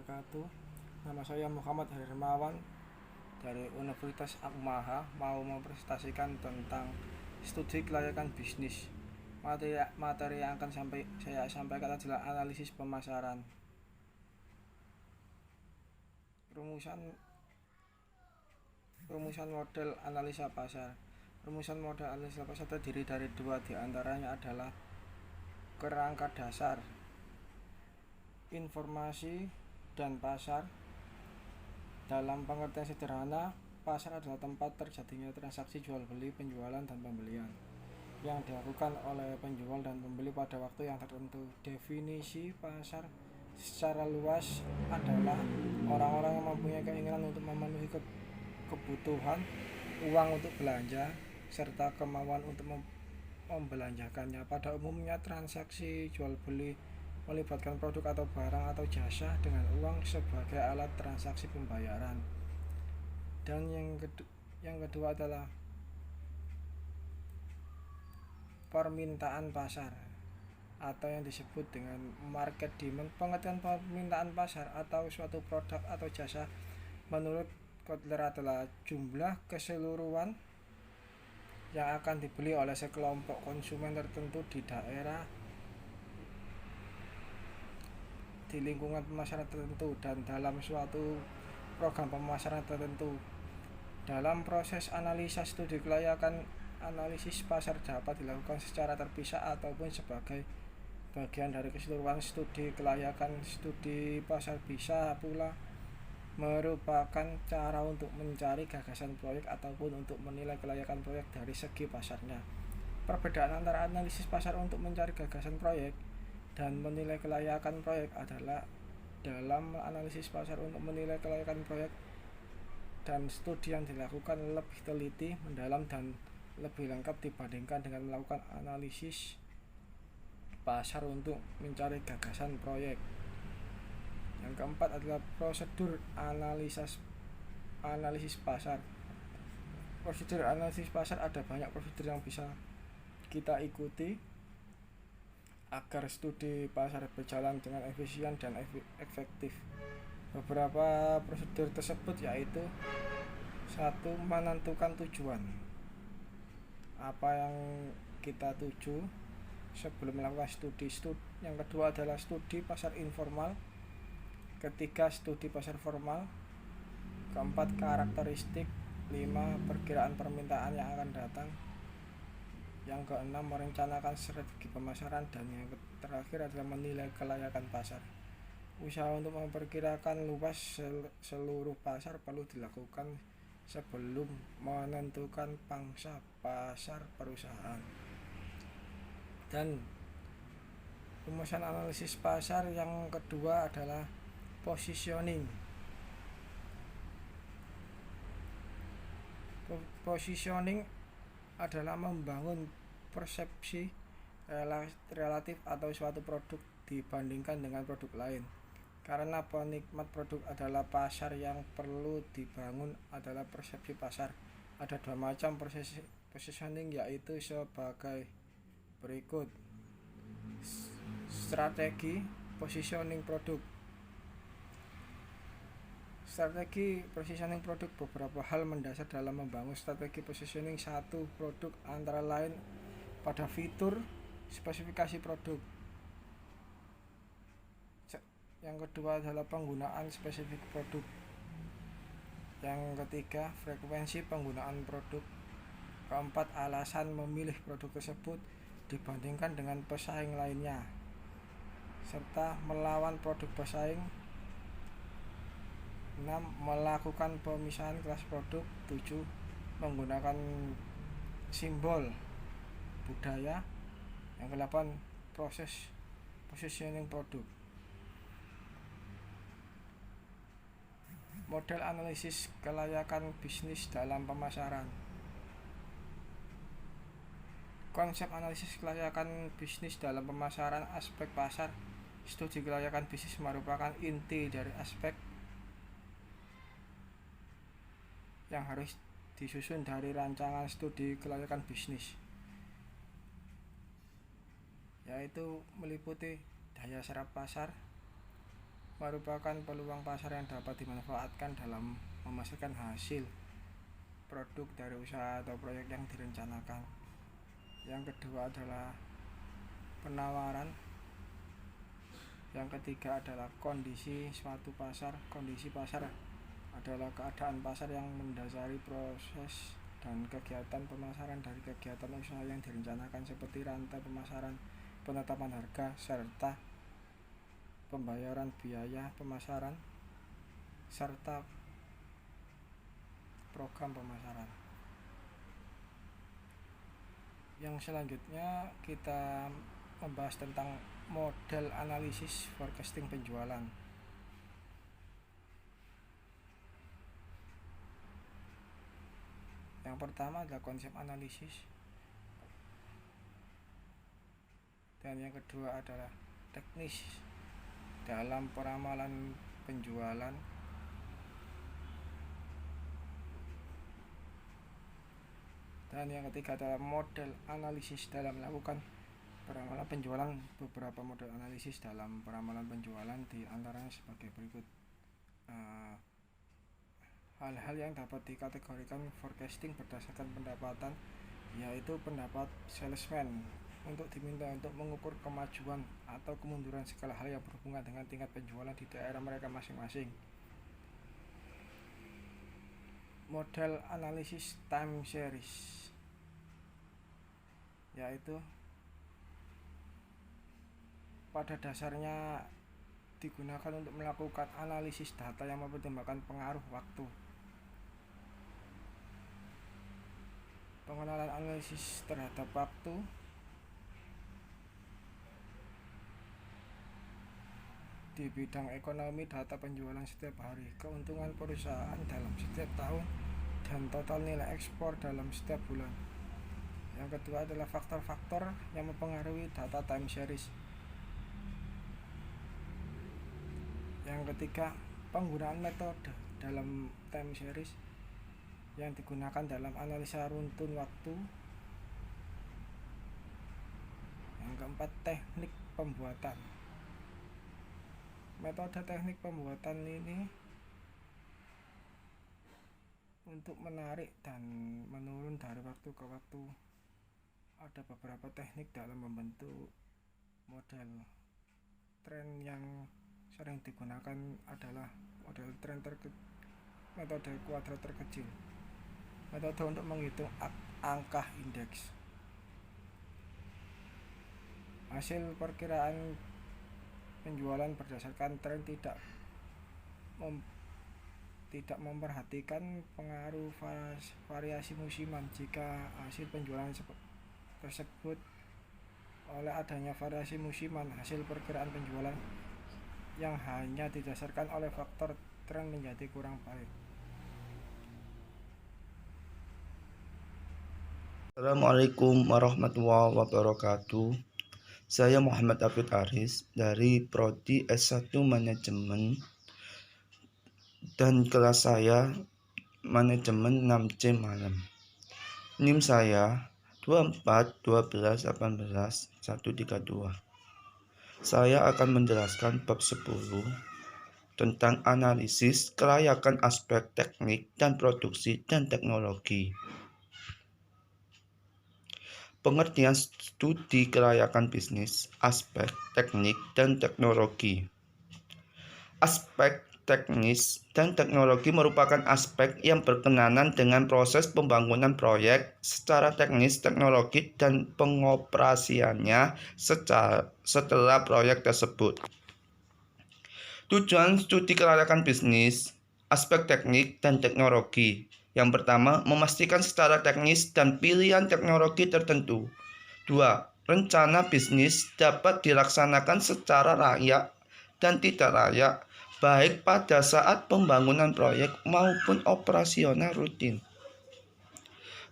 wabarakatuh. Nama saya Muhammad Hermawan dari Universitas Akmaha, mau mempresentasikan tentang studi kelayakan bisnis. Materi yang akan saya sampaikan adalah analisis pemasaran. Rumusan model analisa pasar. Rumusan model analisa pasar terdiri dari dua, diantaranya adalah kerangka dasar, informasi, dan pasar. Dalam pengertian sederhana, pasar adalah tempat terjadinya transaksi jual beli, penjualan, dan pembelian yang dilakukan oleh penjual dan pembeli pada waktu yang tertentu. Definisi pasar secara luas adalah orang-orang yang mempunyai keinginan untuk memenuhi kebutuhan uang untuk belanja serta kemauan untuk membelanjakannya. Pada umumnya, transaksi jual beli melibatkan produk atau barang atau jasa dengan uang sebagai alat transaksi pembayaran. Dan yang kedua adalah permintaan pasar atau yang disebut dengan market demand. Pengertian permintaan pasar atau suatu produk atau jasa menurut Kotler adalah jumlah keseluruhan yang akan dibeli oleh sekelompok konsumen tertentu di daerah, di lingkungan pemasaran tertentu, dan dalam suatu program pemasaran tertentu. Dalam proses analisa studi kelayakan, analisis pasar dapat dilakukan secara terpisah ataupun sebagai bagian dari keseluruhan studi kelayakan. Studi pasar bisa pula merupakan cara untuk mencari gagasan proyek ataupun untuk menilai kelayakan proyek dari segi pasarnya. Perbedaan antara analisis pasar untuk mencari gagasan proyek dan menilai kelayakan proyek adalah dalam analisis pasar untuk menilai kelayakan proyek dan studi yang dilakukan lebih teliti, mendalam, dan lebih lengkap dibandingkan dengan melakukan analisis pasar untuk mencari gagasan proyek. Yang keempat adalah prosedur analisis pasar. Prosedur analisis pasar, ada banyak prosedur yang bisa kita ikuti agar studi pasar berjalan dengan efisien dan efektif. Beberapa prosedur tersebut yaitu: 1. Menentukan tujuan. Apa yang kita tuju sebelum melakukan studi. Yang kedua adalah studi pasar informal. Ketiga, studi pasar formal. Keempat, karakteristik. 5. Perkiraan permintaan yang akan datang. Yang keenam, merencanakan strategi pemasaran. Dan yang terakhir adalah menilai kelayakan pasar. Usaha untuk memperkirakan luas seluruh pasar perlu dilakukan sebelum menentukan pangsa pasar perusahaan. Dan rumusan analisis pasar yang kedua adalah positioning. Positioning adalah membangun persepsi relatif atau suatu produk dibandingkan dengan produk lain. Karena penikmat produk adalah pasar, yang perlu dibangun adalah persepsi pasar. Ada dua macam positioning, yaitu sebagai berikut. Strategi positioning produk. Strategi positioning produk, beberapa hal mendasar dalam membangun strategi positioning. 1. Produk, antara lain pada fitur, spesifikasi produk. Yang kedua adalah penggunaan spesifik produk. Yang ketiga, frekuensi penggunaan produk. Keempat, alasan memilih produk tersebut dibandingkan dengan pesaing lainnya, serta melawan produk pesaing. 6. Melakukan pemisahan kelas produk. 7. Menggunakan simbol budaya. Yang ke-8, proses positioning produk. Model analisis kelayakan bisnis dalam pemasaran. Konsep analisis kelayakan bisnis dalam pemasaran. Aspek pasar. Studi kelayakan bisnis merupakan inti dari aspek yang harus disusun dari rancangan studi kelayakan bisnis, yaitu meliputi daya serap pasar, merupakan peluang pasar yang dapat dimanfaatkan dalam memastikan hasil produk dari usaha atau proyek yang direncanakan. Yang kedua adalah penawaran. Yang ketiga adalah kondisi suatu pasar. Kondisi pasar adalah keadaan pasar yang mendasari proses dan kegiatan pemasaran dari kegiatan usaha yang direncanakan, seperti rantai pemasaran, penetapan harga, serta pembayaran biaya pemasaran, serta program pemasaran. Yang selanjutnya kita membahas tentang model analisis forecasting penjualan. Yang pertama adalah konsep analisis, dan yang kedua adalah teknis dalam peramalan penjualan. Dan yang ketiga adalah model analisis dalam melakukan peramalan penjualan. Beberapa model analisis dalam peramalan penjualan di antaranya sebagai berikut. Hal-hal yang dapat dikategorikan forecasting berdasarkan pendapatan, yaitu pendapat salesman untuk diminta untuk mengukur kemajuan atau kemunduran segala hal yang berhubungan dengan tingkat penjualan di daerah mereka masing-masing. Model analisis time series, yaitu pada dasarnya digunakan untuk melakukan analisis data yang mempertimbangkan pengaruh waktu. Pengenalan analisis terhadap waktu. Di bidang ekonomi, data penjualan setiap hari, keuntungan perusahaan dalam setiap tahun, dan total nilai ekspor dalam setiap bulan. Yang kedua adalah faktor-faktor yang mempengaruhi data time series. Yang ketiga, penggunaan metode dalam time series yang digunakan dalam analisa runtun waktu. Yang keempat, teknik pembuatan. Metode teknik pembuatan ini untuk menarik dan menurun dari waktu ke waktu. Ada beberapa teknik dalam membentuk model. Tren yang sering digunakan adalah model tren metode kuadrat terkecil, metode untuk menghitung angka indeks. Hasil perkiraan penjualan berdasarkan tren tidak memperhatikan pengaruh variasi musiman. Jika hasil penjualan tersebut oleh adanya variasi musiman, hasil perkiraan penjualan yang hanya didasarkan oleh faktor tren menjadi kurang baik. Assalamualaikum warahmatullahi wabarakatuh. Saya Muhammad Hafid Aris dari Prodi S1 Manajemen, dan kelas saya Manajemen 6C Malam. NIM saya 2412181132. Saya akan menjelaskan bab 10 tentang analisis kelayakan aspek teknik dan produksi dan teknologi. Pengertian studi kelayakan bisnis, aspek teknik dan teknologi. Aspek teknis dan teknologi merupakan aspek yang berkenaan dengan proses pembangunan proyek secara teknis, teknologi, dan pengoperasiannya setelah proyek tersebut. Tujuan studi kelayakan bisnis, aspek teknik dan teknologi. Yang pertama, memastikan secara teknis dan pilihan teknologi tertentu. 2. Rencana bisnis dapat dilaksanakan secara layak dan tidak layak, baik pada saat pembangunan proyek maupun operasional rutin.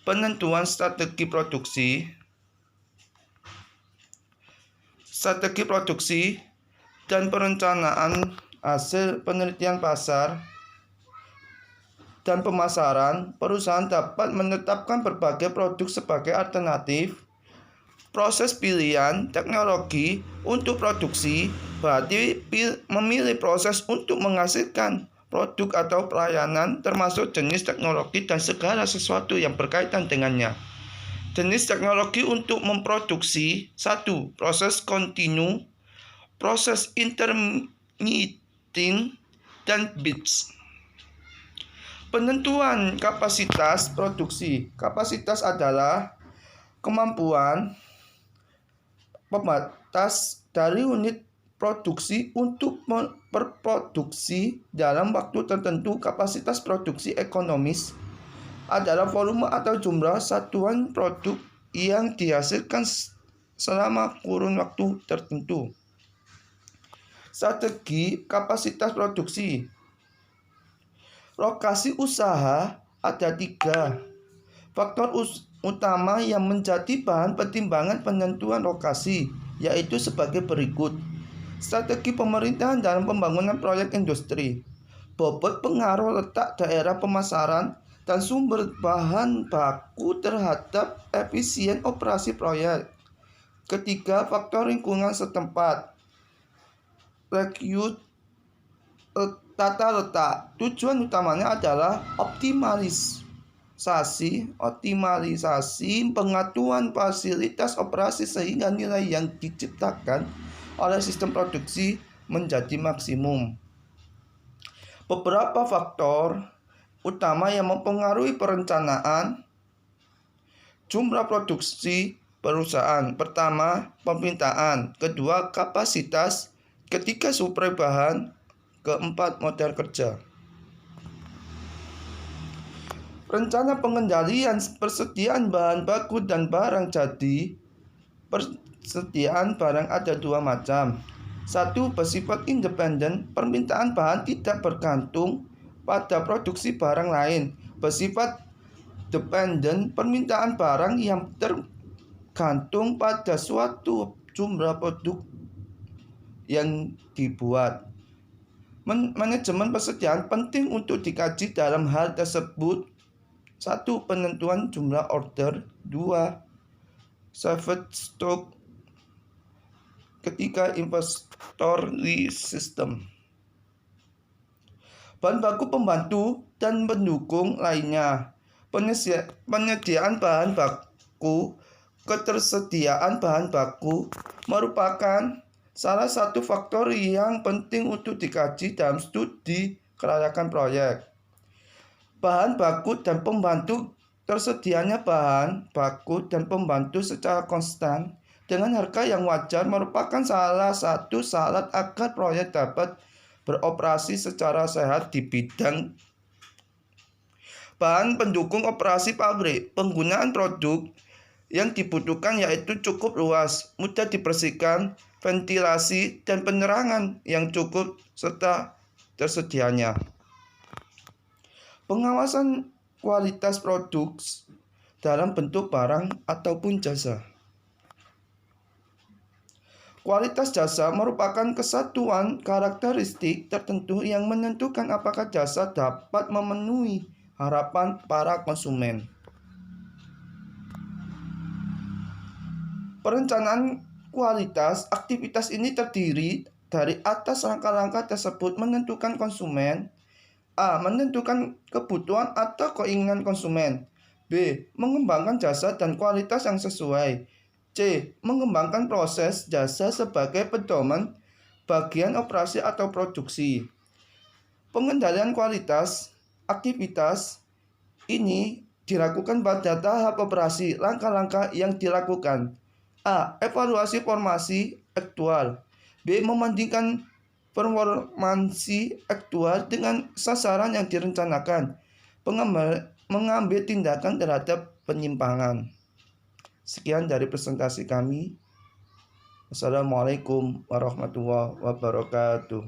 Penentuan strategi produksi. Strategi produksi dan perencanaan hasil penelitian pasar dan pemasaran. Perusahaan dapat menetapkan berbagai produk sebagai alternatif proses pilihan teknologi untuk produksi berarti memilih proses untuk menghasilkan produk atau pelayanan termasuk jenis teknologi dan segala sesuatu yang berkaitan dengannya. Jenis teknologi untuk memproduksi: 1. Proses kontinu, proses intermittent, dan batch. Penentuan kapasitas produksi. Kapasitas adalah kemampuan pembatas dari unit produksi untuk berproduksi dalam waktu tertentu. Kapasitas produksi ekonomis adalah volume atau jumlah satuan produk yang dihasilkan selama kurun waktu tertentu. Strategi kapasitas produksi. Lokasi usaha ada 3 faktor utama yang menjadi bahan pertimbangan penentuan lokasi, yaitu sebagai berikut. Strategi pemerintahan dalam pembangunan proyek industri. Bobot pengaruh letak daerah pemasaran dan sumber bahan baku terhadap efisien operasi proyek. Ketiga, faktor lingkungan setempat. Tata letak. Tujuan utamanya adalah optimalisasi pengaturan fasilitas operasi sehingga nilai yang diciptakan oleh sistem produksi menjadi maksimum. Beberapa faktor utama yang mempengaruhi perencanaan jumlah produksi perusahaan. Pertama, permintaan. Kedua, kapasitas. Ketiga, suplai bahan. Keempat, modal kerja. Rencana pengendalian persediaan bahan baku dan barang jadi. Persediaan barang ada 2 macam. 1. Bersifat independen. Permintaan bahan tidak bergantung pada produksi barang lain. Bersifat dependen. Permintaan barang yang tergantung pada suatu jumlah produk yang dibuat. Manajemen persediaan penting untuk dikaji dalam hal tersebut. 1. Penentuan jumlah order. 2. Safety stock. Ketiga, inventory system. Bahan baku pembantu dan pendukung lainnya. Penyediaan bahan baku. Ketersediaan bahan baku merupakan salah satu faktor yang penting untuk dikaji dalam studi kelayakan proyek. Bahan baku dan pembantu. Tersedianya bahan baku dan pembantu secara konstan dengan harga yang wajar merupakan salah satu syarat agar proyek dapat beroperasi secara sehat di bidang bahan pendukung operasi pabrik. Penggunaan produk yang dibutuhkan yaitu cukup luas, mudah dibersihkan, ventilasi, dan penerangan yang cukup serta tersedianya. Pengawasan kualitas produk dalam bentuk barang ataupun jasa. Kualitas jasa merupakan kesatuan karakteristik tertentu yang menentukan apakah jasa dapat memenuhi harapan para konsumen. Perencanaan kualitas. Aktivitas ini terdiri dari atas langkah-langkah tersebut menentukan konsumen. A. Menentukan kebutuhan atau keinginan konsumen. B. Mengembangkan jasa dan kualitas yang sesuai. C. Mengembangkan proses jasa sebagai pedoman bagian operasi atau produksi. Pengendalian kualitas. Aktivitas ini dilakukan pada tahap operasi. Langkah-langkah yang dilakukan. A. Evaluasi formasi aktual. B. Membandingkan performansi aktual dengan sasaran yang direncanakan. Mengambil tindakan terhadap penyimpangan. Sekian dari presentasi kami. Wassalamualaikum warahmatullahi wabarakatuh.